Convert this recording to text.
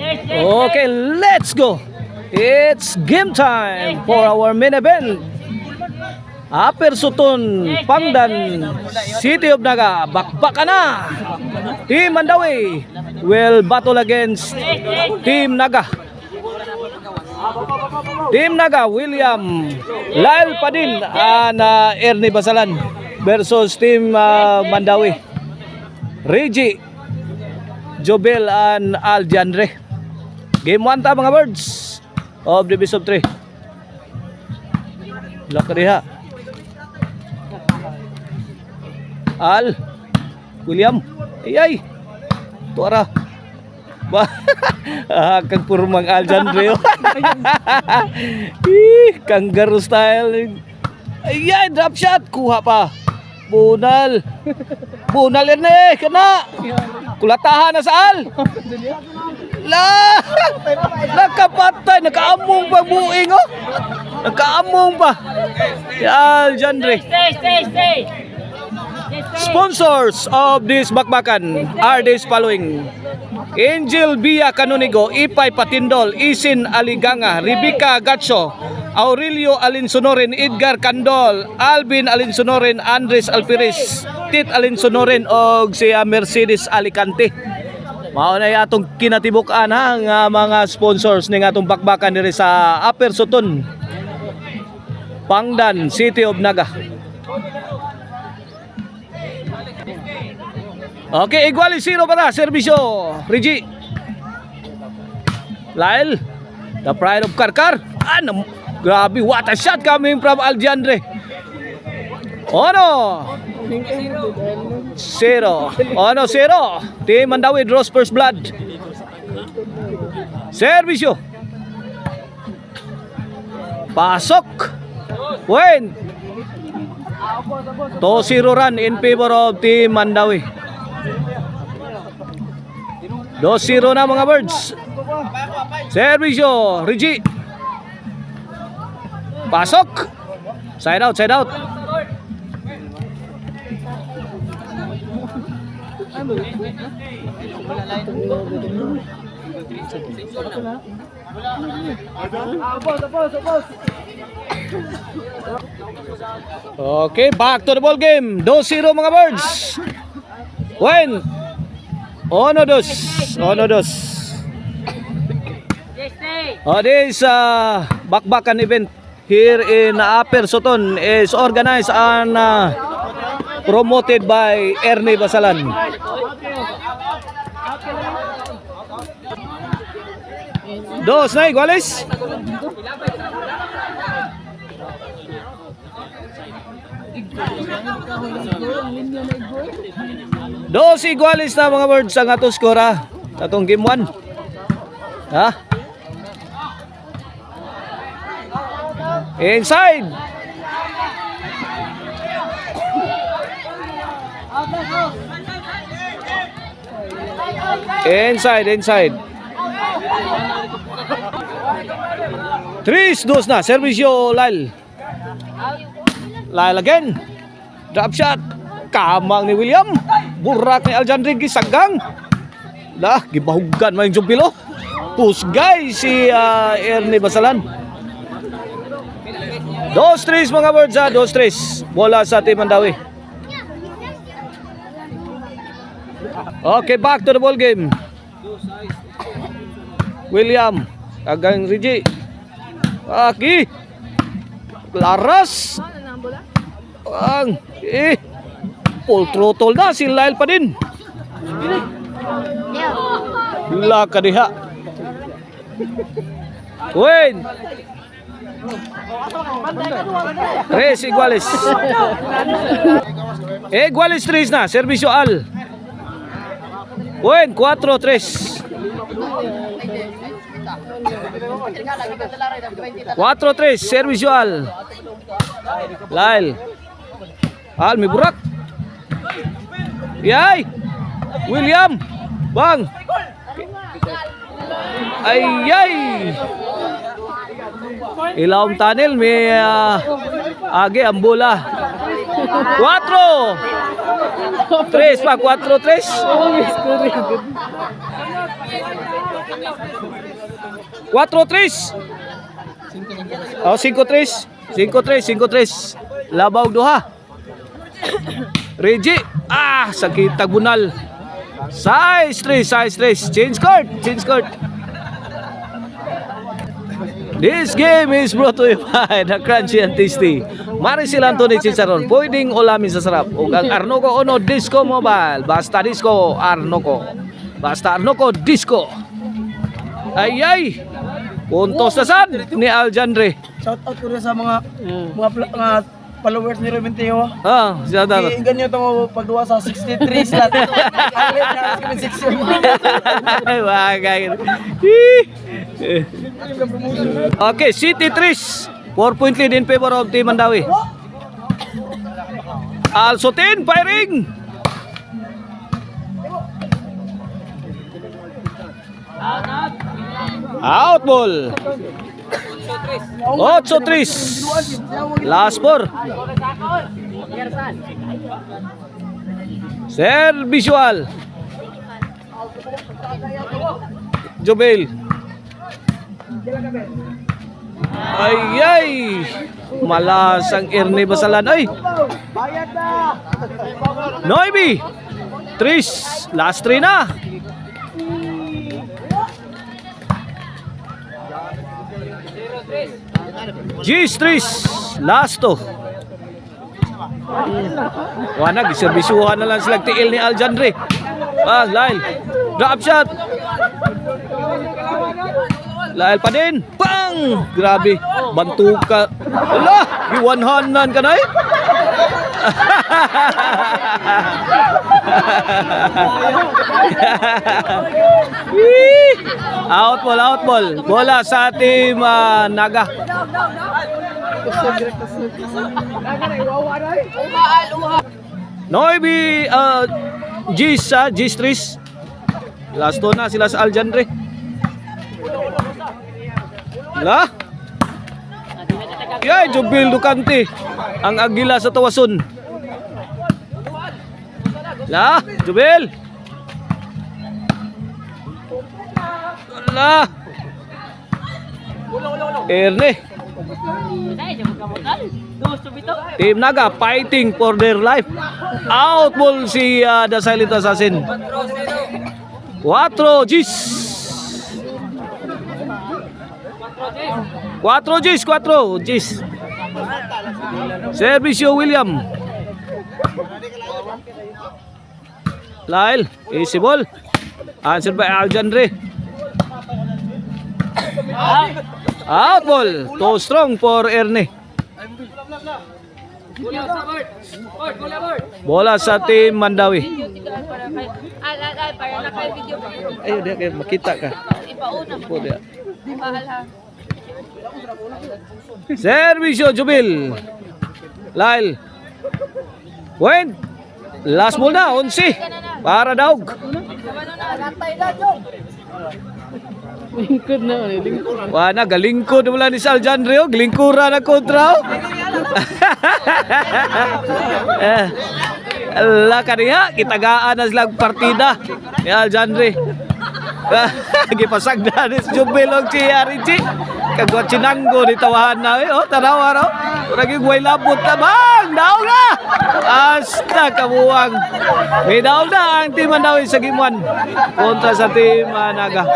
Okay, let's go. It's game time for our main event. Upper Sutton, Pangdan, City of Naga, bakbakan na. Team Mandawi will battle against Team Naga. Team Naga, William, Lyle Padin, and Ernie Basalan versus Team Mandawi, Reggie, Jobel, and Aljandre. Game 1 ta mga birds of the best of 3. Laka diha. Al, William, ay, tuara. Kang purmang Aljandre. Kangaroo style. Ay, drop shot, kuha pa. Bunal. Bunal ini, kena. Kulatahan na sa Al. La! Nakapatay, nakaamong pa buing oh. Nakaamong pa. Aljandre. Stay. Sponsors of this bakbakan are these following: Angel Via Canonigo, Ipay Patindol, Isin Aliganga, Rebecca Gacho, Aurelio Alinsonoren, Edgar Candol, Alvin Alinsonoren, Andres Alpiris, Tit Alinsonoren, og si Mercedes Alicante. Mao na atong kinatibukan ang mga sponsors ning atong bakbakan diri sa Upper Sutton, Pangdan, City of Naga. Okay, igual 0 para serbisyo. Reggie, Lyle, the pride of Karkar. Grabe, what a shot coming from Aljandre. Ono 0. Team Mandawi draws first blood. Serbisyo. Pasok. Win. 2-0 run in favor of Team Mandawi. 2-0 na mga birds. Serbisyo. Reggie. Pasok. Side out. Okay, back to the ball game. 2-0 mga birds. Win. Ono dos. This bakbakan event here in Upper Sutton is organized and promoted by Ernie Basalan. Dos na iguales. Dos iguales na mga birds ang ato skora sa atong game 1. Ha? Inside. Inside. 3-2 na. Servisyo Lyle again. Drop shot. Kamang ni William. Burak ni Aljandre gisagang. Lah, gibahugan man yung jumpilo. Pusgay si Ernie Basalan. 2-3 mga birds, 2-3. Bola sa Team Mandawi. Okay, back to the ball game. William kagang Reggie. Aki. Laras. Full throttle na si Lyle pa din. Laka diha. Win. 3 iguales. Iguales 3 na. Servisyo Al. Win. 4-3. 4-3. Servisyo Al. Lyle. Al may burak. Yay! William! Bang! Ay! Ilawang tunnel, may agi ang bola. 4! Tres pa, 4-3. Cuatro tres. Oh, 5-3. 5-3. Labaw duha. Reggie. Sakit tagbunal. Size 3. Change court. This game is brought to you by the Crunchy and Tasty Maricel Anthony Chicharon. Pwedeng ulamin sa sarap. Ug ang Arnoco Ono Disco Mobile. Basta Disco Arnoco. Disco. Ay. Puntos na sad ni Aljandre. Shout out ko rin sa mga followers ni Rementeo. Siya daw. Ganyan ito pagduwa sa 63 slot. Ay, wagay. Okay, City 3. 4-point lead in favor of Team Mandawi. Alsotin firing. Out ball. 8-3. Last 4. Servisual. Jobel. Ay. Malas ang Ernie Basalan. Ay. Noibi. 3. Last 3 na. G3. Last 2. Wanag, servisuhan na lang sila tiil ni Aljandre. Lail. Drop shot. Lail pa din. Bang! Grabe. Bantuka. Ala! Iwanhanan ka na eh. Out ball. Bola sa team Naga. Noibi G3. Last 2 na sila sa Aljandre. La. Yay, Jubil Ducante. Ang Agila sa Tawason. La, Jubil. La. Erne. Team Naga fighting for their life. Out ball si The Silent Assassin. 4 Gs. 4 Gs. Servicio William. Lail, easy ball. Answer by Aljandre. Out ball. Too strong for Erne. Bola sa team Mandawi. Ayo dia kayak makita ka. Servicio Jubil. Lail. Win. Last ball na 11 para Daug. Lingkod na. Wana galingkod wala ni Aljandre glingkura na kontra. Allah kaniya kitagaan na silang partida ni Aljandre. Gipasagda ni Jubil og si Arichi. Kagwa chinanggo ni tawahan na tanawa raw. Urang way labot ta bang daog na. Asta kabuwang. May daog na ang team Mandawi sa gimuan kontra sa team Naga.